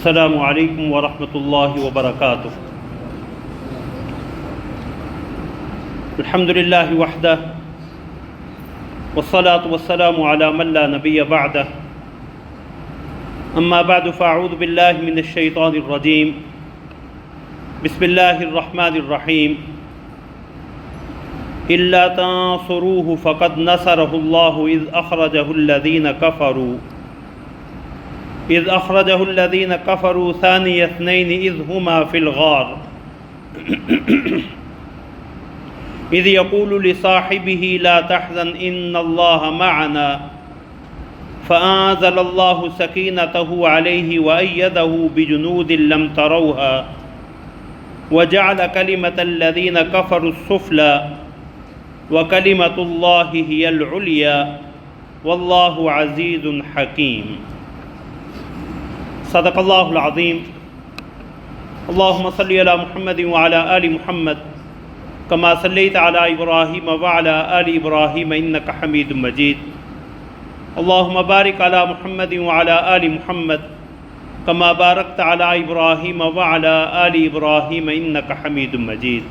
السلام علیکم ورحمۃ اللہ وبرکاتہ۔ الحمد للہ وحدہ والصلاة والسلام علی من لا نبی بعدہ، اما بعد فاعوذ باللہ من الشیطان الرجیم، بسم اللہ الرحمن الرحیم۔ الا تنصروه فقد نصره اللہ اذ اخرجه الذین کفروا ثانی اثنین اذ ہما فی الغار اذ یقول لصاحبه لا تحزن ان اللہ معنا فأنزل اللہ سکینته علیہ وأیدہ بجنود لم تروها وجعل کلمة الذین کفروا السفلی وکلمۃ اللہ ہی العلیٰ واللہ عزیز حکیم۔ صدق اللہ العظیم۔ اللہم صلی علی محمد وعلی آل محمد کما صلیت علی ابراہیم وعلی آل ابراہیم انک حمید مجید۔ اللہم بارک علی محمد وعلی آل محمد کما بارکت علی ابراہیم وعلی آل ابراہیم انک حمید مجید۔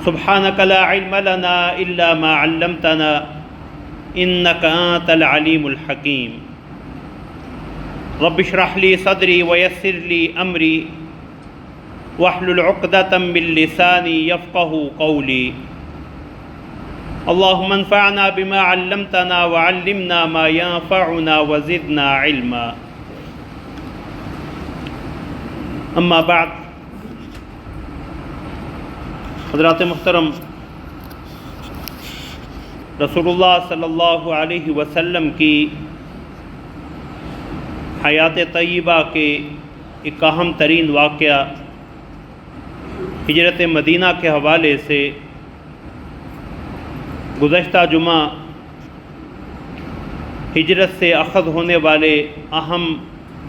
سبحانک لا علم لنا الا ما علمتنا انک انت العلیم الحکیم۔ رب اشرح لی صدری ویسر لی امری واحلل عقدۃ من لسانی یفقهوا قولی۔ اللہم انفعنا بما علمتنا وعلمنا ما ينفعنا وزدنا علما۔ اما بعد، حضرات محترم، رسول اللہ صلی اللہ علیہ وسلم کی حیات طیبہ کے ایک اہم ترین واقعہ ہجرت مدینہ کے حوالے سے گزشتہ جمعہ ہجرت سے اخذ ہونے والے اہم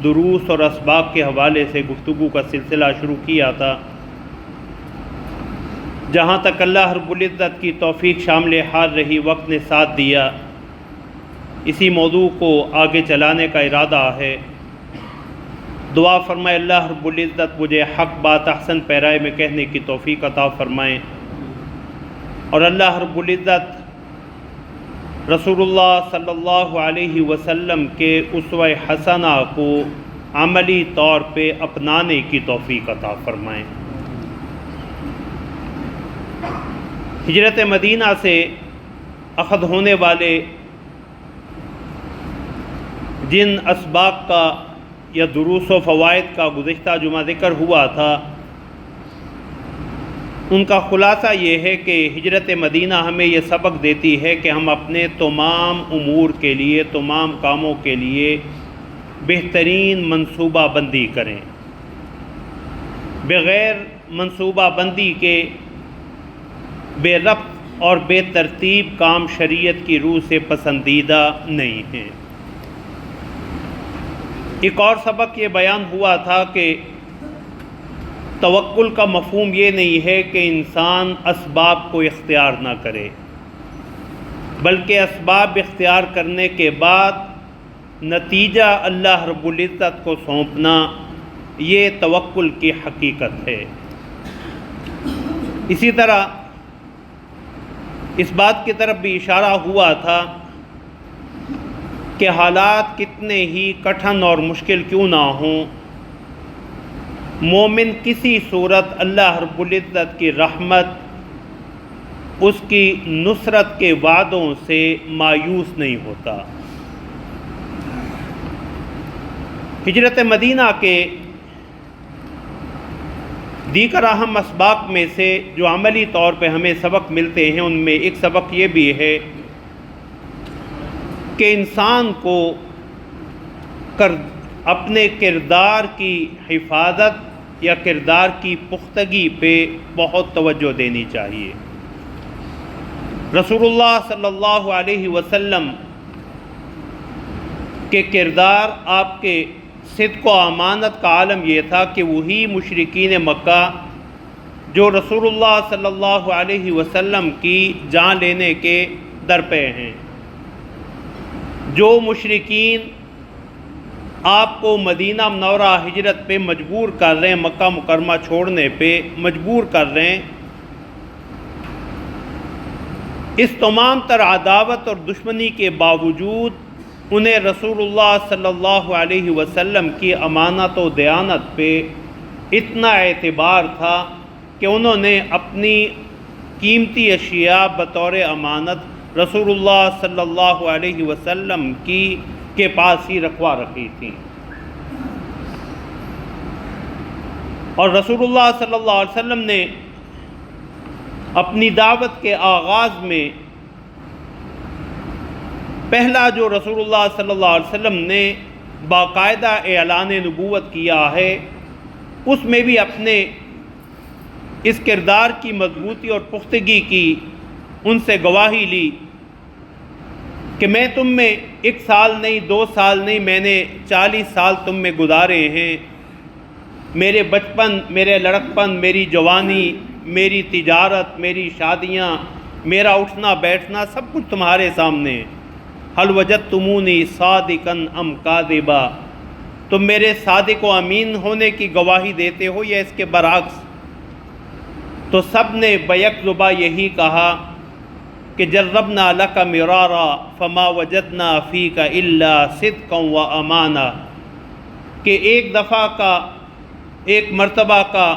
دروس اور اسباق کے حوالے سے گفتگو کا سلسلہ شروع کیا تھا۔ جہاں تک اللہ رب العزت کی توفیق شامل حال رہی، وقت نے ساتھ دیا، اسی موضوع کو آگے چلانے کا ارادہ ہے۔ دعا فرمائے اللہ رب العزت مجھے حق بات احسن پیرائے میں کہنے کی توفیق عطا فرمائیں، اور اللہ رب العزت رسول اللہ صلی اللہ علیہ وسلم کے اسوہ حسنہ کو عملی طور پہ اپنانے کی توفیق عطا فرمائیں۔ ہجرت مدینہ سے اخذ ہونے والے جن اسباق کا یا دروس و فوائد کا گزشتہ جمعہ ذکر ہوا تھا، ان کا خلاصہ یہ ہے کہ ہجرت مدینہ ہمیں یہ سبق دیتی ہے کہ ہم اپنے تمام امور کے لیے، تمام کاموں کے لیے بہترین منصوبہ بندی کریں۔ بغیر منصوبہ بندی کے بے ربط اور بے ترتیب کام شریعت کی روح سے پسندیدہ نہیں ہیں۔ ایک اور سبق یہ بیان ہوا تھا کہ توکل کا مفہوم یہ نہیں ہے کہ انسان اسباب کو اختیار نہ کرے، بلکہ اسباب اختیار کرنے کے بعد نتیجہ اللہ رب العزت کو سونپنا، یہ توکل کی حقیقت ہے۔ اسی طرح اس بات کی طرف بھی اشارہ ہوا تھا کہ حالات کتنے ہی کٹھن اور مشکل کیوں نہ ہوں، مومن کسی صورت اللہ رب العزت کی رحمت، اس کی نصرت کے وعدوں سے مایوس نہیں ہوتا۔ ہجرت مدینہ کے دیگر اہم اسباق میں سے جو عملی طور پہ ہمیں سبق ملتے ہیں، ان میں ایک سبق یہ بھی ہے کہ انسان کو اپنے کردار کی حفاظت یا کردار کی پختگی پہ بہت توجہ دینی چاہیے۔ رسول اللہ صلی اللہ علیہ وسلم کے کردار، آپ کے صدق و امانت کا عالم یہ تھا کہ وہی مشرکین مکہ جو رسول اللہ صلی اللہ علیہ وسلم کی جان لینے کے در پہ ہیں، جو مشرکین آپ کو مدینہ منورہ ہجرت پہ مجبور کر رہے ہیں، مکہ مکرمہ چھوڑنے پہ مجبور کر رہے ہیں، اس تمام تر عداوت اور دشمنی کے باوجود انہیں رسول اللہ صلی اللہ علیہ وسلم کی امانت و دیانت پہ اتنا اعتبار تھا کہ انہوں نے اپنی قیمتی اشیاء بطور امانت رسول اللہ صلی اللہ علیہ وسلم کے پاس ہی رکھوا رکھی تھیں، اور رسول اللہ صلی اللہ علیہ وسلم نے اپنی دعوت کے آغاز میں پہلا جو رسول اللہ صلی اللہ علیہ وسلم نے باقاعدہ اعلان نبوت کیا ہے، اس میں بھی اپنے اس کردار کی مضبوطی اور پختگی کی ان سے گواہی لی کہ میں تم میں 1 سال نہیں 2 سال نہیں، میں نے 40 سال تم میں گزارے ہیں، میرے بچپن، میرے لڑکپن، میری جوانی، میری تجارت، میری شادیاں، میرا اٹھنا بیٹھنا سب کچھ تمہارے سامنے ہے۔ حل وجدتمونی صادقا ام کاذبا، تم میرے صادق و امین ہونے کی گواہی دیتے ہو یا اس کے برعکس؟ تو سب نے بیک زباں یہی کہا کہ جربنا لک مرارا فما وجدنا فیک الا صدقا و امانا، کہ ایک دفعہ کا، ایک مرتبہ کا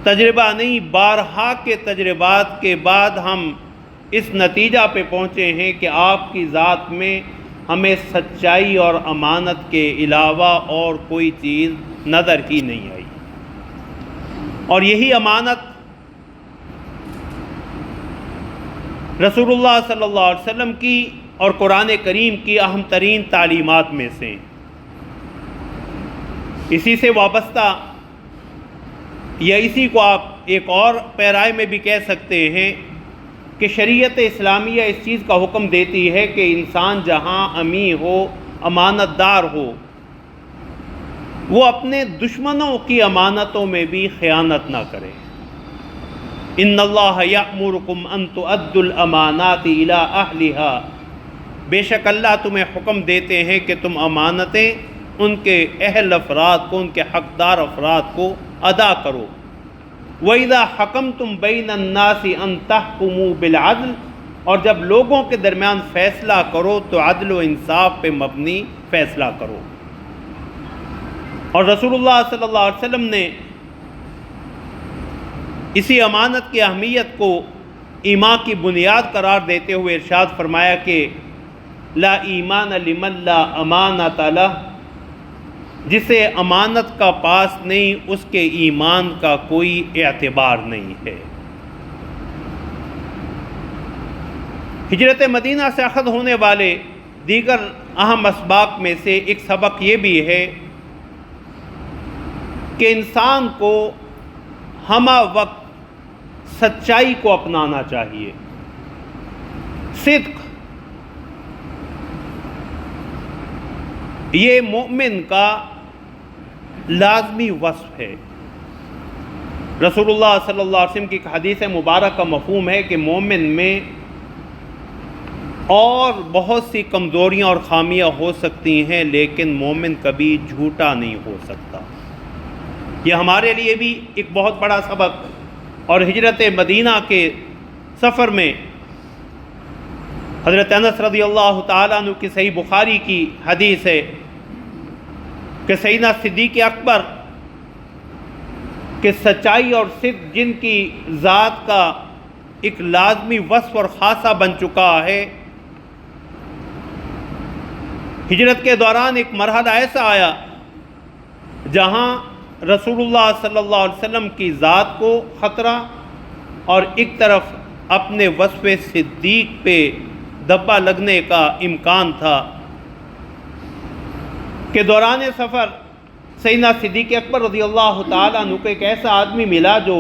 تجربہ نہیں، بارہا کے تجربات کے بعد ہم اس نتیجہ پہ پہنچے ہیں کہ آپ کی ذات میں ہمیں سچائی اور امانت کے علاوہ اور کوئی چیز نظر ہی نہیں آئی۔ اور یہی امانت رسول اللہ صلی اللہ علیہ وسلم کی اور قرآن کریم کی اہم ترین تعلیمات میں سے، اسی سے وابستہ یا اسی کو آپ ایک اور پیرائے میں بھی کہہ سکتے ہیں کہ شریعت اسلامیہ اس چیز کا حکم دیتی ہے کہ انسان جہاں امی ہو، امانت دار ہو، وہ اپنے دشمنوں کی امانتوں میں بھی خیانت نہ کرے۔ ان اللہ یأمرکم ان تؤدوا الامانات الی اہلہا، بے شک اللہ تمہیں حکم دیتے ہیں کہ تم امانتیں ان کے اہل افراد کو، ان کے حقدار افراد کو ادا کرو۔ وَإِذَا حَكَمْتُمْ بَيْنَ النَّاسِ أَن تَحْكُمُوا بِالْعَدْلِ، اور جب لوگوں کے درمیان فیصلہ کرو تو عدل و انصاف پہ مبنی فیصلہ کرو۔ اور رسول اللہ صلی اللہ علیہ وسلم نے اسی امانت کی اہمیت کو ایمان کی بنیاد قرار دیتے ہوئے ارشاد فرمایا کہ لا ایمان لمن لا امانۃ لہ، جسے امانت کا پاس نہیں اس کے ایمان کا کوئی اعتبار نہیں ہے۔ ہجرت مدینہ سے اخذ ہونے والے دیگر اہم اسباق میں سے ایک سبق یہ بھی ہے کہ انسان کو ہمہ وقت سچائی کو اپنانا چاہیے۔ صدق یہ مومن کا لازمی وصف ہے۔ رسول اللہ صلی اللہ علیہ وسلم کی حدیث مبارک کا مفہوم ہے کہ مومن میں اور بہت سی کمزوریاں اور خامیاں ہو سکتی ہیں، لیکن مومن کبھی جھوٹا نہیں ہو سکتا۔ یہ ہمارے لیے بھی ایک بہت بڑا سبق۔ اور ہجرت مدینہ کے سفر میں حضرت انس رضی اللہ تعالیٰ عنہ کی صحیح بخاری کی حدیث ہے کہ سیدنا صدیق اکبر کہ سچائی اور صدق جن کی ذات کا ایک لازمی وصف اور خاصہ بن چکا ہے، ہجرت کے دوران ایک مرحلہ ایسا آیا جہاں رسول اللہ صلی اللہ علیہ وسلم کی ذات کو خطرہ اور ایک طرف اپنے وصف صدیق پہ دبا لگنے کا امکان تھا کہ دوران سفر سیدنا صدیق اکبر رضی اللہ تعالیٰ عنہ کو ایک ایسا آدمی ملا جو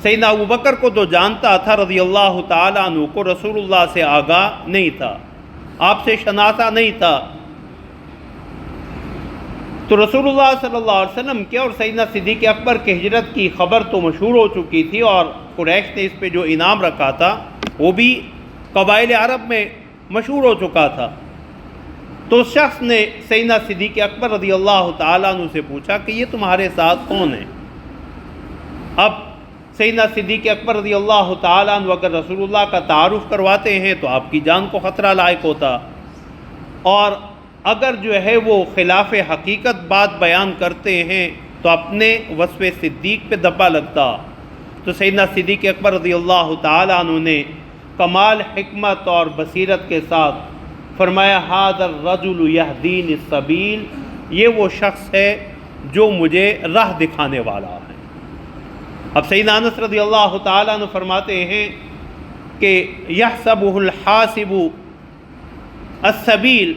سیدنا ابوبکر کو تو جانتا تھا رضی اللہ تعالیٰ عنہ کو رسول اللہ سے آگاہ نہیں تھا، آپ سے شناسا نہیں تھا۔ تو رسول اللہ صلی اللہ علیہ وسلم کے اور سیدنا صدیق اکبر کے ہجرت کی خبر تو مشہور ہو چکی تھی، اور قریش نے اس پہ جو انعام رکھا تھا وہ بھی قبائل عرب میں مشہور ہو چکا تھا۔ تو اس شخص نے سیدنا صدیق اکبر رضی اللہ تعالیٰ عنہ سے پوچھا کہ یہ تمہارے ساتھ کون ہے؟ اب سیدنا صدیق اکبر رضی اللہ تعالیٰ عنہ اگر رسول اللہ کا تعارف کرواتے ہیں تو آپ کی جان کو خطرہ لاحق ہوتا، اور اگر جو ہے وہ خلاف حقیقت بات بیان کرتے ہیں تو اپنے وصف صدیق پہ دھبا لگتا۔ تو سیدنا صدیق اکبر رضی اللہ تعالیٰ عنہ نے کمال حکمت اور بصیرت کے ساتھ فرمایا ھذا الرجل یہدینی السبیل، یہ وہ شخص ہے جو مجھے راہ دکھانے والا ہے۔ اب سیدنا انس رضی اللہ تعالیٰ عنہ فرماتے ہیں کہ یحسبہ الحاسب السبیل،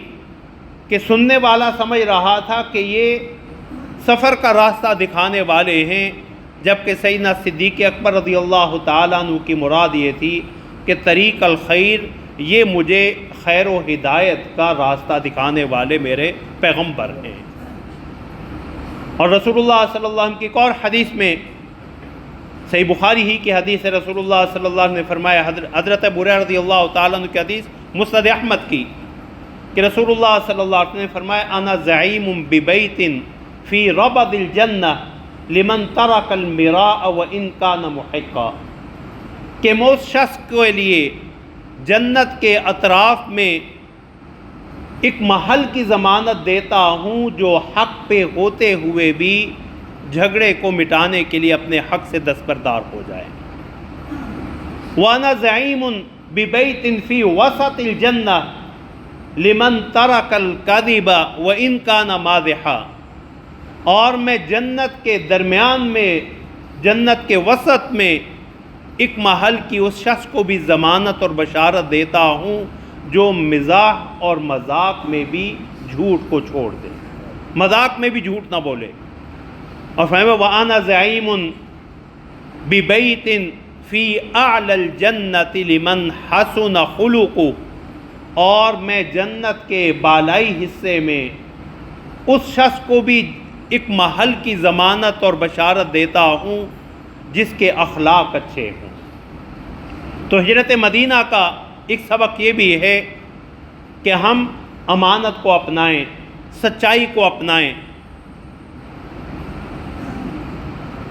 کہ سننے والا سمجھ رہا تھا کہ یہ سفر کا راستہ دکھانے والے ہیں، جبکہ سیدنا صدیق اکبر رضی اللہ تعالیٰ عنہ کی مراد یہ تھی کہ طریق الخیر، یہ مجھے خیر و ہدایت کا راستہ دکھانے والے میرے پیغمبر ہیں۔ اور رسول اللہ صلی اللہ علیہ وسلم کی ایک اور حدیث میں، صحیح بخاری ہی کی حدیث ہے، رسول اللہ صلی اللہ علیہ وسلم نے فرمایا، حضرت ابو ہریرہ رضی اللہ تعالیٰ عنہ کی حدیث مسند احمد کی، کہ رسول اللہ صلی اللہ علیہ وسلم نے فرمایا انا زعیم ببیت فی ربد الجنہ لمن ترک المراء وان کان محقا، کہ میں اس شخص کے لیے جنت کے اطراف میں ایک محل کی ضمانت دیتا ہوں جو حق پہ ہوتے ہوئے بھی جھگڑے کو مٹانے کے لیے اپنے حق سے دستبردار ہو جائے۔ وَأَنَا زَعِيمٌ بِبَيْتٍ فِي وَسَطِ الْجَنَّةِ لِمَنْ تَرَكَ الْكَذِبَ وَإِنْ كَانَ مَازِحًا، اور میں جنت کے درمیان میں، جنت کے وسط میں ایک محل کی اس شخص کو بھی ضمانت اور بشارت دیتا ہوں جو مزاح اور مذاق میں بھی جھوٹ کو چھوڑ دے، مذاق میں بھی جھوٹ نہ بولے۔ اور فرمایا وَأَنَا زَعِيمٌ بِبَيْتٍ فِي أَعْلَى الْجَنَّةِ لِمَنْ حَسُنَ خُلُقُهُ، اور میں جنت کے بالائی حصے میں اس شخص کو بھی ایک محل کی ضمانت اور بشارت دیتا ہوں جس کے اخلاق اچھے ہوں۔ تو ہجرت مدینہ کا ایک سبق یہ بھی ہے کہ ہم امانت کو اپنائیں، سچائی کو اپنائیں۔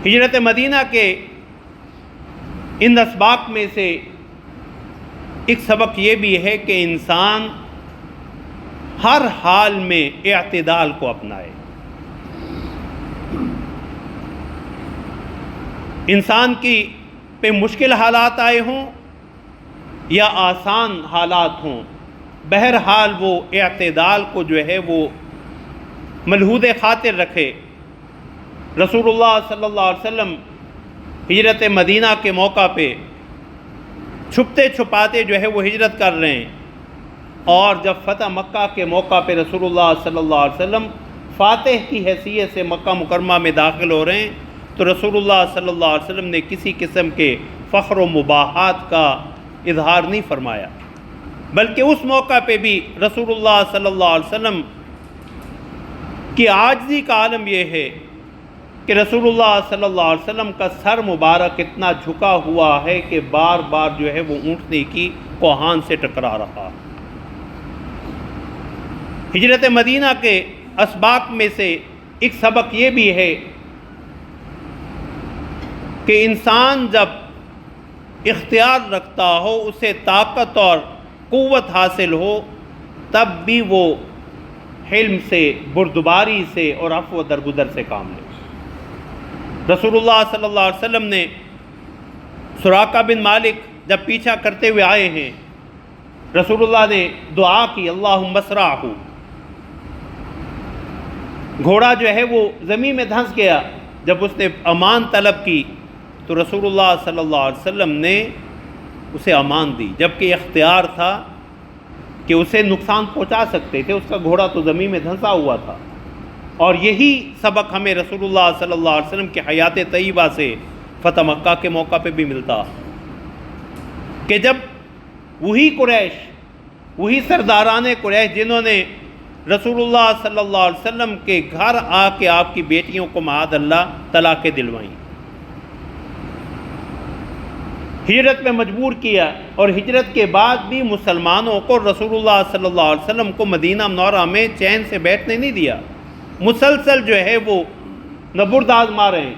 ہجرت مدینہ کے ان اسباق میں سے ایک سبق یہ بھی ہے کہ انسان ہر حال میں اعتدال کو اپنائے۔ انسان کی پہ مشکل حالات آئے ہوں یا آسان حالات ہوں، بہرحال وہ اعتدال کو جو ہے وہ ملحوظ خاطر رکھے۔ رسول اللہ صلی اللہ علیہ وسلم ہجرت مدینہ کے موقع پہ چھپتے چھپاتے جو ہے وہ ہجرت کر رہے ہیں، اور جب فتح مکہ کے موقع پہ رسول اللہ صلی اللہ علیہ وسلم فاتح کی حیثیت سے مکہ مکرمہ میں داخل ہو رہے ہیں، تو رسول اللہ صلی اللہ علیہ وسلم نے کسی قسم کے فخر و مباحات کا اظہار نہیں فرمایا، بلکہ اس موقع پہ بھی رسول اللہ صلی اللہ علیہ وسلم کی عاجزی کا عالم یہ ہے کہ رسول اللہ صلی اللہ علیہ وسلم کا سر مبارک اتنا جھکا ہوا ہے کہ بار بار جو ہے وہ اونٹنے کی کوہان سے ٹکرا رہا۔ ہجرت مدینہ کے اسباق میں سے ایک سبق یہ بھی ہے کہ انسان جب اختیار رکھتا ہو، اسے طاقت اور قوت حاصل ہو، تب بھی وہ حلم سے، بردباری سے اور عفو و درگزر سے کام لے۔ رسول اللہ صلی اللہ علیہ وسلم نے سراقہ بن مالک جب پیچھا کرتے ہوئے آئے ہیں، رسول اللہ نے دعا کی اللہم اسرعہ، گھوڑا جو ہے وہ زمین میں دھنس گیا۔ جب اس نے امان طلب کی تو رسول اللہ صلی اللہ علیہ وسلم نے اسے امان دی، جبکہ اختیار تھا کہ اسے نقصان پہنچا سکتے تھے، اس کا گھوڑا تو زمین میں دھنسا ہوا تھا۔ اور یہی سبق ہمیں رسول اللہ صلی اللہ علیہ وسلم کی حیات طیبہ سے فتح مکہ کے موقع پہ بھی ملتا کہ جب وہی قریش، وہی سرداران قریش جنہوں نے رسول اللہ صلی اللہ علیہ وسلم کے گھر آ کے آپ کی بیٹیوں کو معاذ اللہ طلاقیں دلوائیں، ہجرت میں مجبور کیا، اور ہجرت کے بعد بھی مسلمانوں کو رسول اللہ صلی اللہ علیہ وسلم کو مدینہ منورہ میں چین سے بیٹھنے نہیں دیا، مسلسل جو ہے وہ نبرداز مارے ہیں،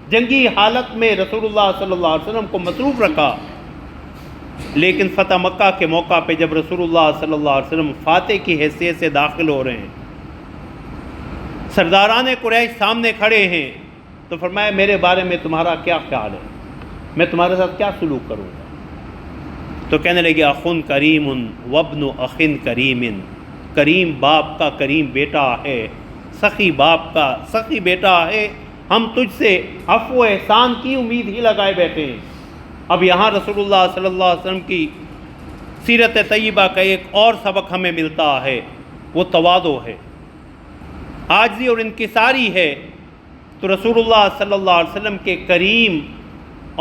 جنگی حالت میں رسول اللہ صلی اللہ علیہ وسلم کو مصروف رکھا۔ لیکن فتح مکہ کے موقع پہ جب رسول اللہ صلی اللہ علیہ وسلم فاتح کی حیثیت سے داخل ہو رہے ہیں، سرداران قریش سامنے کھڑے ہیں، تو فرمایا میرے بارے میں تمہارا کیا خیال ہے، میں تمہارے ساتھ کیا سلوک کروں گا؟ تو کہنے لگے اخن کریم وابن اخن کریم، کریم باپ کا کریم بیٹا ہے، سخی باپ کا سخی بیٹا ہے، ہم تجھ سے عفو و احسان کی امید ہی لگائے بیٹھے ہیں۔ اب یہاں رسول اللہ صلی اللہ علیہ وسلم کی سیرت طیبہ کا ایک اور سبق ہمیں ملتا ہے، وہ تواضع ہے، عاجزی اور انکساری ہے۔ تو رسول اللہ صلی اللہ علیہ وسلم کے کریم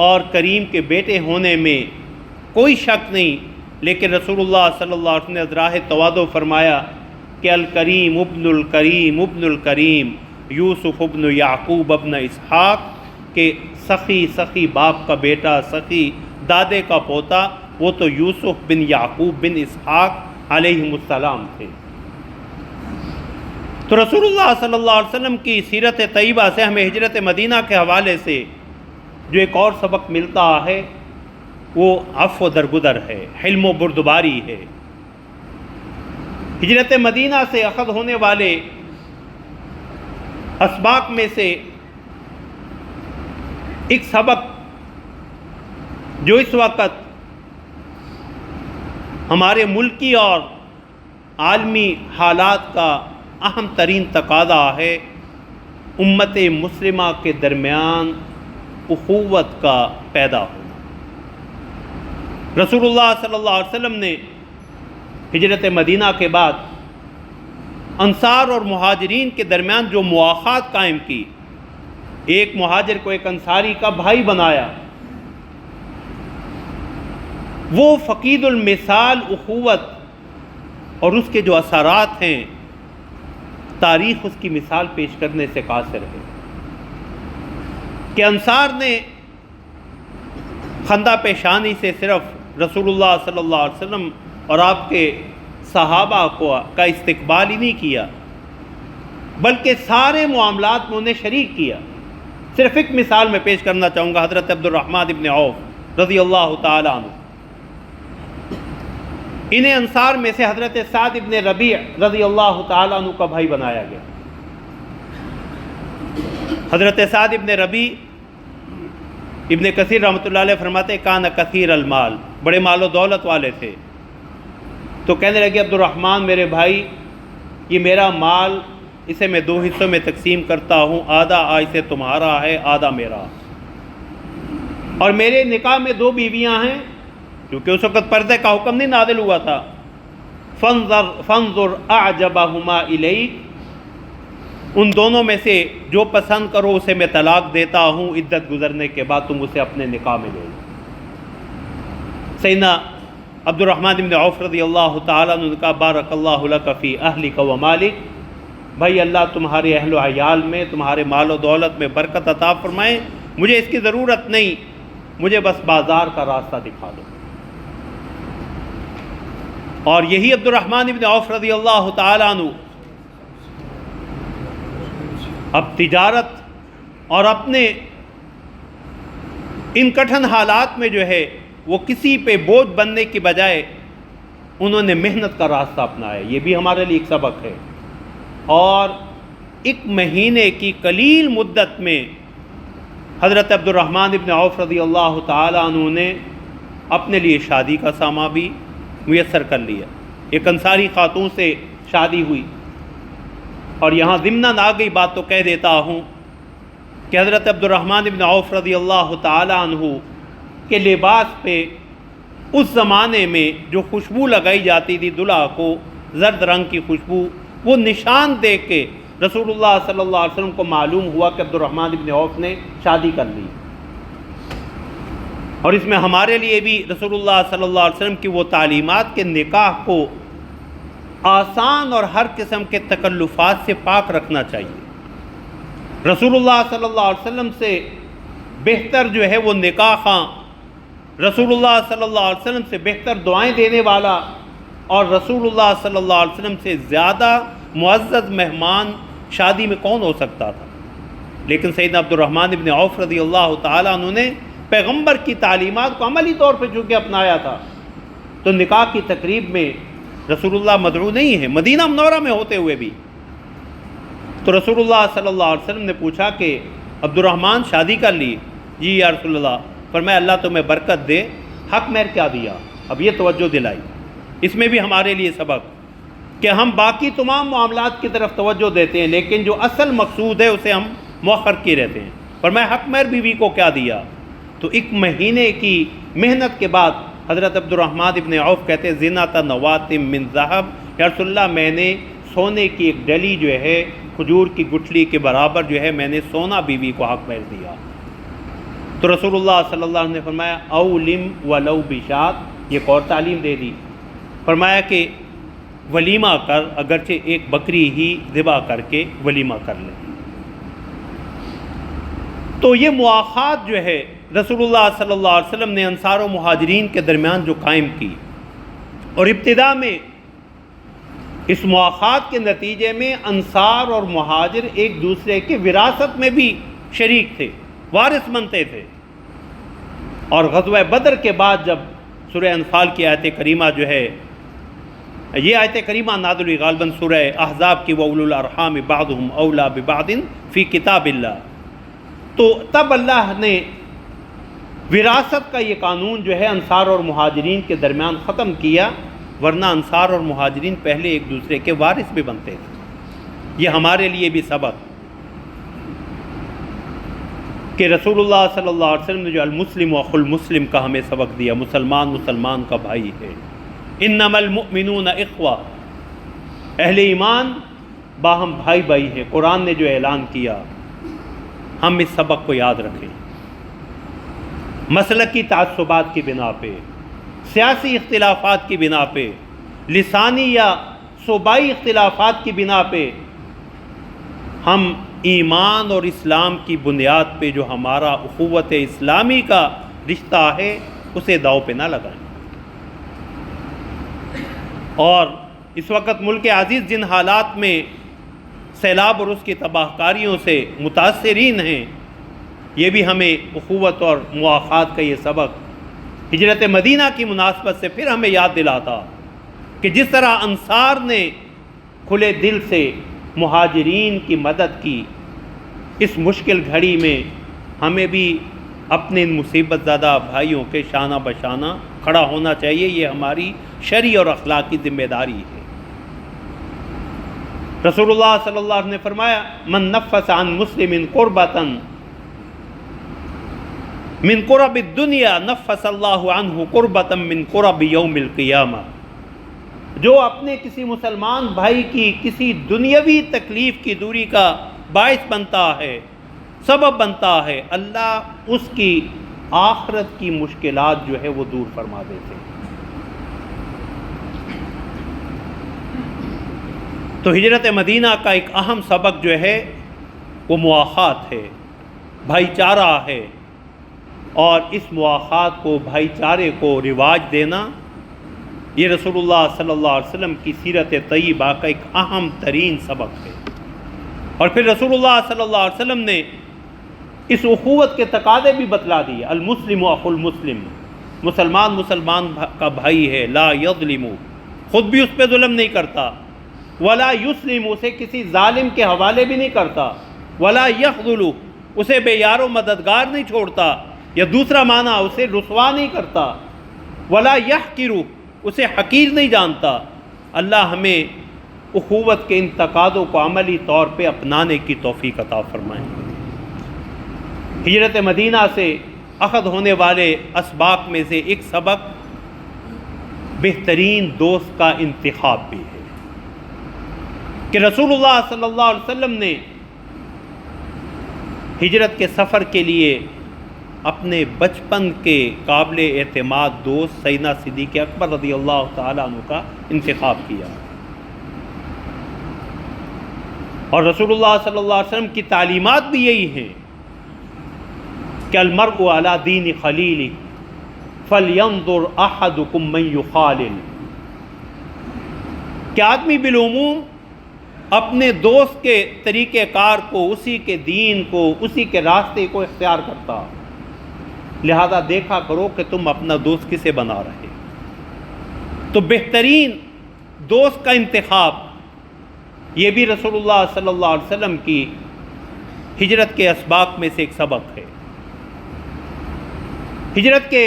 اور کریم کے بیٹے ہونے میں کوئی شک نہیں، لیکن رسول اللہ صلی اللہ علیہ وسلم نے ذراہ تواضع فرمایا کہ الکریم ابن الکریم ابن الکریم یوسف ابن یعقوب ابن اسحاق، کہ سخی باپ کا بیٹا، سخی دادے کا پوتا، وہ تو یوسف بن یعقوب بن اسحاق علیہم السلام تھے۔ تو رسول اللہ صلی اللہ علیہ وسلم کی سیرت طیبہ سے ہمیں ہجرت مدینہ کے حوالے سے جو ایک اور سبق ملتا ہے وہ عفو و درگزر ہے، حلم و بردباری ہے۔ ہجرت مدینہ سے اخذ ہونے والے اسباق میں سے ایک سبق جو اس وقت ہمارے ملکی اور عالمی حالات کا اہم ترین تقاضا ہے، امت مسلمہ کے درمیان اخوت کا پیدا ہونا۔ رسول اللہ صلی اللہ علیہ وسلم نے ہجرت مدینہ کے بعد انصار اور مہاجرین کے درمیان جو مواخات قائم کی، ایک مہاجر کو ایک انصاری کا بھائی بنایا، وہ فقید المثال اخوت اور اس کے جو اثرات ہیں تاریخ اس کی مثال پیش کرنے سے قاصر ہے، کہ انصار نے خندہ پیشانی سے صرف رسول اللہ صلی اللہ علیہ وسلم اور آپ کے صحابہ کا استقبال ہی نہیں کیا، بلکہ سارے معاملات میں انہیں شریک کیا۔ صرف ایک مثال میں پیش کرنا چاہوں گا، حضرت عبد الرحمن ابن عوف رضی اللہ تعالیٰ عنہ، انہیں انصار میں سے حضرت سعد ابن ربیع رضی اللہ تعالیٰ عنہ کا بھائی بنایا گیا۔ حضرت سعد ابن ربیع ابن کثیر رحمۃ اللہ علیہ فرماتے کان کثیر المال، بڑے مال و دولت والے تھے۔ تو کہنے لگے عبد الرحمن میرے بھائی، یہ میرا مال، اسے میں دو حصوں میں تقسیم کرتا ہوں، آدھا آج سے تمہارا ہے، آدھا میرا، اور میرے نکاح میں دو بیویاں ہیں، کیونکہ اس وقت پردے کا حکم نہیں نازل ہوا تھا۔ فانظر اعجبہما الیک، ان دونوں میں سے جو پسند کرو اسے میں طلاق دیتا ہوں، عدت گزرنے کے بعد تم اسے اپنے نکاح میں لے لو۔ سیدنا عبد الرحمن بن عوف رضی اللہ تعالیٰ عنہ نے کہا بارک اللہ لک فی اہلک و مالک، بھائی اللہ تمہارے اہل و عیال میں، تمہارے مال و دولت میں برکت عطا فرمائے، مجھے اس کی ضرورت نہیں، مجھے بس بازار کا راستہ دکھا دو۔ اور یہی عبد الرحمن بن عوف رضی اللہ تعالیٰ عنہ اب تجارت اور اپنے ان کٹھن حالات میں جو ہے وہ کسی پہ بوجھ بننے کی بجائے انہوں نے محنت کا راستہ اپنایا، یہ بھی ہمارے لیے ایک سبق ہے۔ اور ایک مہینے کی قلیل مدت میں حضرت عبد الرحمن بن عوف رضی اللہ تعالیٰ عنہ نے اپنے لیے شادی کا سامان بھی میسر کر لیا، ایک انصاری خاتون سے شادی ہوئی۔ اور یہاں ضمناً آ گئی بات تو کہہ دیتا ہوں کہ حضرت عبد الرحمن بن عوف رضی اللہ تعالیٰ عنہ کے لباس پہ اس زمانے میں جو خوشبو لگائی جاتی تھی دلہا کو، زرد رنگ کی خوشبو، وہ نشان دیکھ کے رسول اللہ صلی اللہ علیہ وسلم کو معلوم ہوا کہ عبد الرحمن بن عوف نے شادی کر لی۔ اور اس میں ہمارے لیے بھی رسول اللہ صلی اللہ علیہ وسلم کی وہ تعلیمات کے نکاح کو آسان اور ہر قسم کے تکلفات سے پاک رکھنا چاہیے۔ رسول اللہ صلی اللہ علیہ وسلم سے بہتر جو ہے وہ نکاح خاں رسول اللہ صلی اللہ علیہ وسلم سے بہتر دعائیں دینے والا اور رسول اللہ صلی اللہ علیہ وسلم سے زیادہ معزز مہمان شادی میں کون ہو سکتا تھا؟ لیکن سیدنا عبد الرحمن ابن عوف رضی اللہ تعالیٰ عنہ نے پیغمبر کی تعلیمات کو عملی طور پہ چونکہ اپنایا تھا، تو نکاح کی تقریب میں رسول اللہ مدعو نہیں ہے، مدینہ منورہ میں ہوتے ہوئے بھی۔ تو رسول اللہ صلی اللہ علیہ وسلم نے پوچھا کہ عبد الرحمن شادی کر لی؟ جی یا رسول اللہ۔ فرمایا اللہ تمہیں برکت دے، حق مہر کیا دیا؟ اب یہ توجہ دلائی، اس میں بھی ہمارے لیے سبق کہ ہم باقی تمام معاملات کی طرف توجہ دیتے ہیں لیکن جو اصل مقصود ہے اسے ہم مؤخر کیے رہتے ہیں۔ فرمایا حق مہر بیوی کو کیا دیا؟ تو 1 مہینے کی محنت کے بعد حضرت عبد الرحمن ابن عوف کہتے ہیں زینۃ نوات من ذہب، یا رسول اللہ میں نے سونے کی ایک ڈلی جو ہے کھجور کی گٹھلی کے برابر جو ہے میں نے سونا بیوی کو حق مہر دیا۔ تو رسول اللہ صلی اللہ علیہ وسلم نے فرمایا اولم ولو بشات، یہ ایک اور تعلیم دے دی۔ فرمایا کہ ولیمہ کر، اگرچہ ایک بکری ہی ذبح کر کے ولیمہ کر لے۔ تو یہ مواخات جو ہے رسول اللہ صلی اللہ علیہ وسلم نے انصار و مہاجرین کے درمیان جو قائم کی، اور ابتدا میں اس مواخات کے نتیجے میں انصار اور مہاجر ایک دوسرے کے وراثت میں بھی شریک تھے، وارث بنتے تھے۔ اور غزوہ بدر کے بعد جب سورہ انفال کی آیت کریمہ جو ہے، یہ آیت کریمہ نازل ہوئی غالباً سورہ احزاب کی وَأُولُو الْأَرْحَامِ بَعْضُهُمْ أَوْلَىٰ بِبَعْضٍ فِي کتاب اللہ، تو تب اللہ نے وراثت کا یہ قانون جو ہے انصار اور مہاجرین کے درمیان ختم کیا، ورنہ انصار اور مہاجرین پہلے ایک دوسرے کے وارث بھی بنتے تھے۔ یہ ہمارے لیے بھی سبق کہ رسول اللہ صلی اللہ علیہ وسلم نے جو المسلم اخو المسلم کا ہمیں سبق دیا، مسلمان مسلمان کا بھائی ہے، انما المؤمنون اخوہ، اہل ایمان باہم بھائی بھائی ہے، قرآن نے جو اعلان کیا، ہم اس سبق کو یاد رکھیں۔ مسلکی تعصبات کی بنا پہ، سیاسی اختلافات کی بنا پہ، لسانی یا صوبائی اختلافات کی بنا پہ ہم ایمان اور اسلام کی بنیاد پہ جو ہمارا اخوت اسلامی کا رشتہ ہے اسے داؤ پہ نہ لگائیں۔ اور اس وقت ملک عزیز جن حالات میں سیلاب اور اس کی تباہ کاریوں سے متاثرین ہیں، یہ بھی ہمیں اخوت اور مواخات کا یہ سبق ہجرت مدینہ کی مناسبت سے پھر ہمیں یاد دلاتا کہ جس طرح انصار نے کھلے دل سے مہاجرین کی مدد کی، اس مشکل گھڑی میں ہمیں بھی اپنے ان مصیبت زدہ بھائیوں کے شانہ بشانہ کھڑا ہونا چاہیے۔ یہ ہماری شرعی اور اخلاقی ذمہ داری ہے۔ رسول اللہ صلی اللہ علیہ وسلم نے فرمایا من نفس عن مسلم قربۃ من قرب الدنیا نفس اللہ عنہ قربۃ من قرب یوم القیامہ، جو اپنے کسی مسلمان بھائی کی کسی دنیاوی تکلیف کی دوری کا باعث بنتا ہے، سبب بنتا ہے، اللہ اس کی آخرت کی مشکلات جو ہے وہ دور فرما دیتے ہیں۔ تو ہجرت مدینہ کا ایک اہم سبق جو ہے وہ مواخات ہے، بھائی چارہ ہے، اور اس مواخات کو، بھائی چارے کو رواج دینا، یہ رسول اللہ صلی اللہ علیہ وسلم کی سیرت طیبہ کا ایک اہم ترین سبق ہے۔ اور پھر رسول اللہ صلی اللہ علیہ وسلم نے اس اخوت کے تقاضے بھی بتلا دیے، المسلم اخو المسلم، مسلمان مسلمان کا بھائی ہے، لا یظلم، خود بھی اس پہ ظلم نہیں کرتا، ولا یسلم، اسے کسی ظالم کے حوالے بھی نہیں کرتا، ولا یخذل، اسے بے یار و مددگار نہیں چھوڑتا، یا دوسرا معنی اسے رسوا نہیں کرتا، ولا یحقر، اسے حقیر نہیں جانتا۔ اللہ ہمیں اخوت کے ان تقاضوں کو عملی طور پہ اپنانے کی توفیق عطا فرمائے۔ ہجرت مدینہ سے اخذ ہونے والے اسباق میں سے ایک سبق بہترین دوست کا انتخاب بھی ہے کہ رسول اللہ صلی اللہ علیہ وسلم نے ہجرت کے سفر کے لیے اپنے بچپن کے قابل اعتماد دوست سیدنا صدیق اکبر رضی اللہ تعالیٰ عنہ کا انتخاب کیا، اور رسول اللہ صلی اللہ علیہ وسلم کی تعلیمات بھی یہی ہیں کہ المرء علی دین خلیلہ فَلْيَنظُرْ أَحَدُكُمْ مَنْ يُخَالِلُ، کہ آدمی بالعموم اپنے دوست کے طریقہ کار کو، اسی کے دین کو، اسی کے راستے کو اختیار کرتا، لہذا دیکھا کرو کہ تم اپنا دوست کسے بنا رہے۔ تو بہترین دوست کا انتخاب یہ بھی رسول اللہ صلی اللہ علیہ وسلم کی ہجرت کے اسباق میں سے ایک سبق ہے۔ ہجرت کے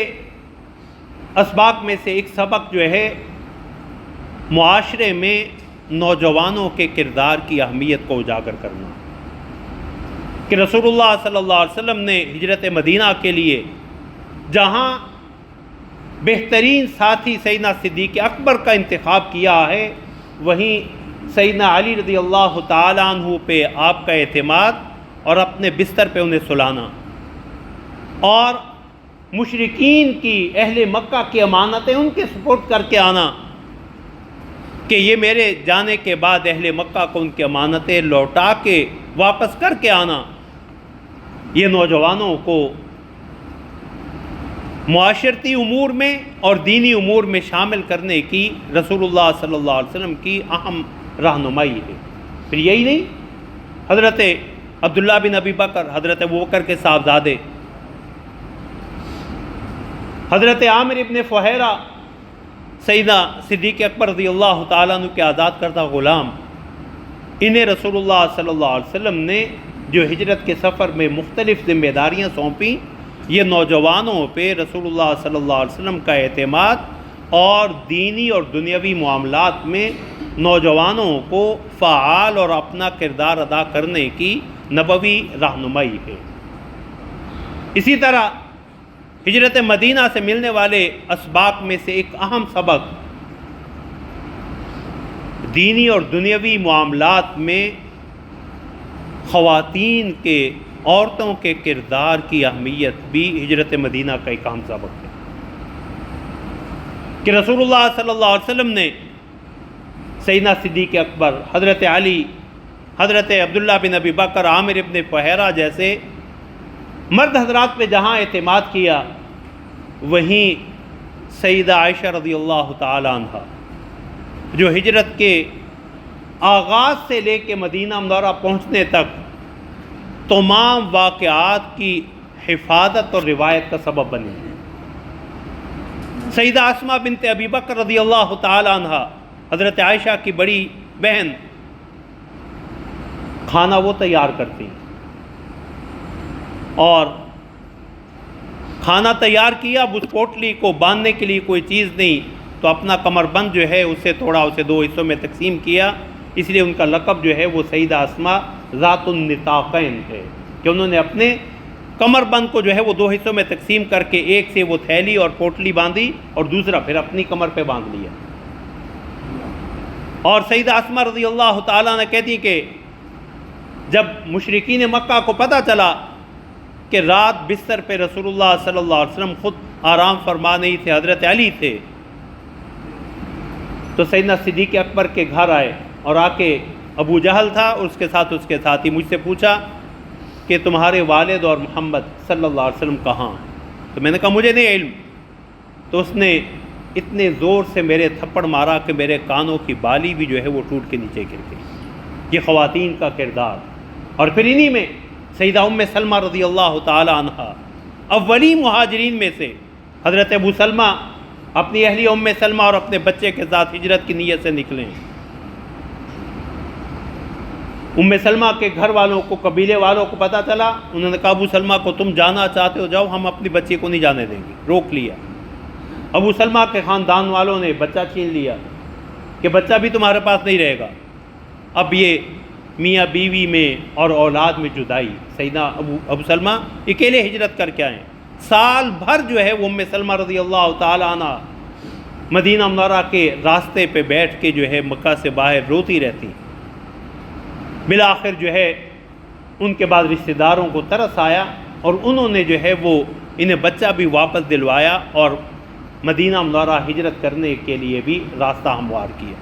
اسباق میں سے ایک سبق جو ہے معاشرے میں نوجوانوں کے کردار کی اہمیت کو اجاگر کرنا، کہ رسول اللہ صلی اللہ علیہ وسلم نے ہجرت مدینہ کے لیے جہاں بہترین ساتھی سیدنا صدیق اکبر کا انتخاب کیا ہے، وہیں سیدنا علی رضی اللہ تعالیٰ عنہ پہ آپ کا اعتماد اور اپنے بستر پہ انہیں سلانا، اور مشرکین کی، اہل مکہ کی امانتیں ان کے سپرد کر کے آنا، کہ یہ میرے جانے کے بعد اہل مکہ کو ان کی امانتیں لوٹا کے واپس کر کے آنا، یہ نوجوانوں کو معاشرتی امور میں اور دینی امور میں شامل کرنے کی رسول اللہ صلی اللہ علیہ وسلم کی اہم رہنمائی ہے۔ پھر یہی نہیں، حضرت عبداللہ بن ابی بکر، حضرت ابوبکر کے صاحبزادے، حضرت عامر ابن فہیرہ، سیدنا صدیق اکبر رضی اللہ تعالیٰ عنہ کے آزاد کردہ غلام، انہیں رسول اللہ صلی اللہ علیہ وسلم نے جو ہجرت کے سفر میں مختلف ذمہ داریاں سونپیں، یہ نوجوانوں پہ رسول اللہ صلی اللہ علیہ وسلم کا اعتماد اور دینی اور دنیاوی معاملات میں نوجوانوں کو فعال اور اپنا کردار ادا کرنے کی نبوی رہنمائی ہے۔ اسی طرح ہجرت مدینہ سے ملنے والے اسباق میں سے ایک اہم سبق دینی اور دنیاوی معاملات میں خواتین کے، عورتوں کے کردار کی اہمیت بھی ہجرت مدینہ کا ایک اہم سبق ہے، کہ رسول اللہ صلی اللہ علیہ وسلم نے سیدنا صدیق اکبر، حضرت علی، حضرت عبداللہ بن ابی بکر، عامر ابن فہیرہ جیسے مرد حضرات پہ جہاں اعتماد کیا، وہیں سیدہ عائشہ رضی اللہ تعالی عنہ جو ہجرت کے آغاز سے لے کے مدینہ منورہ پہنچنے تک تمام واقعات کی حفاظت اور روایت کا سبب بنی ہے۔ سیدہ اسماء بنت ابی بکر رضی اللہ تعالی عنہ، حضرت عائشہ کی بڑی بہن، کھانا وہ تیار کرتی، اور کھانا تیار کیا، اب اس پوٹلی کو باندھنے کے لیے کوئی چیز نہیں، تو اپنا کمر بند جو ہے اسے توڑا، اسے دو حصوں میں تقسیم کیا، اس لیے ان کا لقب جو ہے وہ سیدہ اسماء ذات النطاقین ہے، کہ انہوں نے اپنے کمر بند کو جو ہے وہ دو حصوں میں تقسیم کر کے ایک سے وہ تھیلی اور پوٹلی باندھی اور دوسرا پھر اپنی کمر پہ باندھ لیا۔ اور سیدہ اسماء رضی اللہ تعالیٰ نے کہتی کہ جب مشرکین مکہ کو پتہ چلا کہ رات بستر پہ رسول اللہ صلی اللہ علیہ وسلم خود آرام فرما نہیں تھے، حضرت علی تھے، تو سیدنا صدیق اکبر کے گھر آئے، اور آ کے ابو جہل تھا اور اس کے ساتھی مجھ سے پوچھا کہ تمہارے والد اور محمد صلی اللہ علیہ وسلم کہاں ہیں؟ تو میں نے کہا مجھے نہیں علم۔ تو اس نے اتنے زور سے میرے تھپڑ مارا کہ میرے کانوں کی بالی بھی جو ہے وہ ٹوٹ کے نیچے گر گئی۔ یہ خواتین کا کردار۔ اور پھر انہی میں سیدہ ام سلمہ رضی اللہ تعالی عنہ، اولی مہاجرین میں سے، حضرت ابو سلمہ اپنی اہلیہ ام سلمہ اور اپنے بچے کے ساتھ ہجرت کی نیت سے نکلے۔ ام سلمہ کے گھر والوں کو، قبیلے والوں کو پتہ چلا، انہوں نے کہا ابو سلمہ کو تم جانا چاہتے ہو جاؤ، ہم اپنی بچی کو نہیں جانے دیں گے، روک لیا۔ ابو سلمہ کے خاندان والوں نے بچہ چھین لیا کہ بچہ بھی تمہارے پاس نہیں رہے گا۔ اب یہ میاں بیوی میں اور اولاد میں جدائی، سیدنا ابو سلمہ اکیلے ہجرت کر کے آئے، سال بھر جو ہے وہ ام سلمہ رضی اللہ تعالی عنہ مدینہ منورہ کے راستے پہ بیٹھ کے جو ہے مکہ سے باہر روتی رہتی۔ بالآخر جو ہے ان کے بعد رشتہ داروں کو ترس آیا اور انہوں نے جو ہے وہ انہیں بچہ بھی واپس دلوایا اور مدینہ منورہ ہجرت کرنے کے لیے بھی راستہ ہموار کیا۔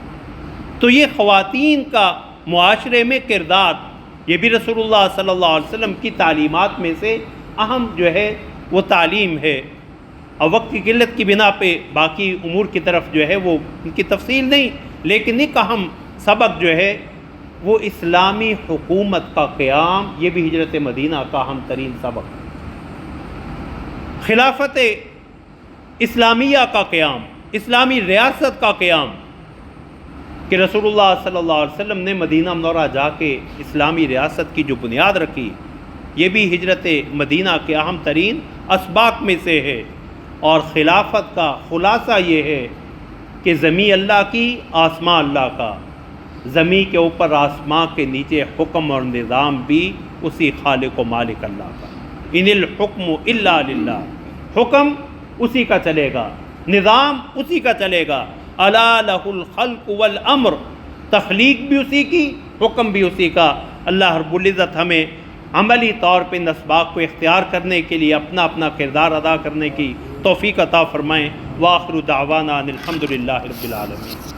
تو یہ خواتین کا معاشرے میں کردار، یہ بھی رسول اللہ صلی اللہ علیہ وسلم کی تعلیمات میں سے اہم جو ہے وہ تعلیم ہے۔ اور وقت کی قلت کی بنا پہ باقی امور کی طرف جو ہے وہ ان کی تفصیل نہیں، لیکن ایک اہم سبق جو ہے وہ اسلامی حکومت کا قیام، یہ بھی ہجرت مدینہ کا اہم ترین سبق، خلافت اسلامیہ کا قیام، اسلامی ریاست کا قیام، کہ رسول اللہ صلی اللہ علیہ وسلم نے مدینہ منورہ جا کے اسلامی ریاست کی جو بنیاد رکھی، یہ بھی ہجرت مدینہ کے اہم ترین اسباق میں سے ہے۔ اور خلافت کا خلاصہ یہ ہے کہ زمین اللہ کی، آسمان اللہ کا، زمین کے اوپر آسمان کے نیچے حکم اور نظام بھی اسی خالق و مالک اللہ کا۔ ان الحکم الا للہ، حکم اسی کا چلے گا، نظام اسی کا چلے گا۔ الا لہ الخلق والامر، تخلیق بھی اسی کی، حکم بھی اسی کا۔ اللہ رب العزت ہمیں عملی طور پہ ان اسباق کو اختیار کرنے کے لیے اپنا اپنا کردار ادا کرنے کی توفیق عطا فرمائیں۔ وآخر دعوانا ان الحمد للہ رب العالمین۔